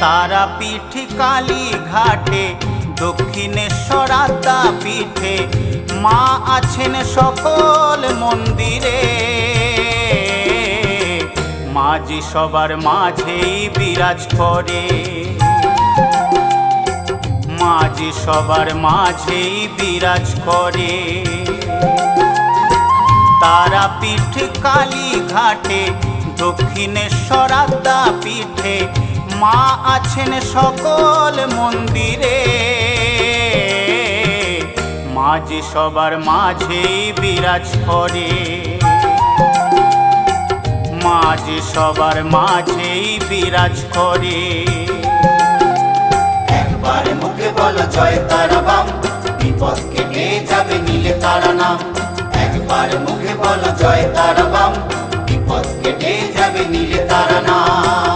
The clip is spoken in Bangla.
তারাপীঠ কালী ঘাটে দক্ষিণেশ্বর আদ্যাপীঠে মা আছেন সকল মন্দিরে। মাঝি সবার মাঝেই বিরাজ করে, মাঝি সবার মাঝেই বিরাজ করে। তারাপীঠ কালী ঘাটে দক্ষিণেশ্বর আদ্যাপীঠে মা আছেন সকল মন্দিরে। মাঝি সবার মাঝেই বিরাজ করে, মাঝি সবার মাঝেই বিরাজ করে। একবার মুখে বলো জয় তারা বাম, বিপদ কেটে যাবে নীলে তারা নাম। একবার মুখে বলো জয় তারা বাম, বিপদ কেটে যাবে নীলে তারা নাম।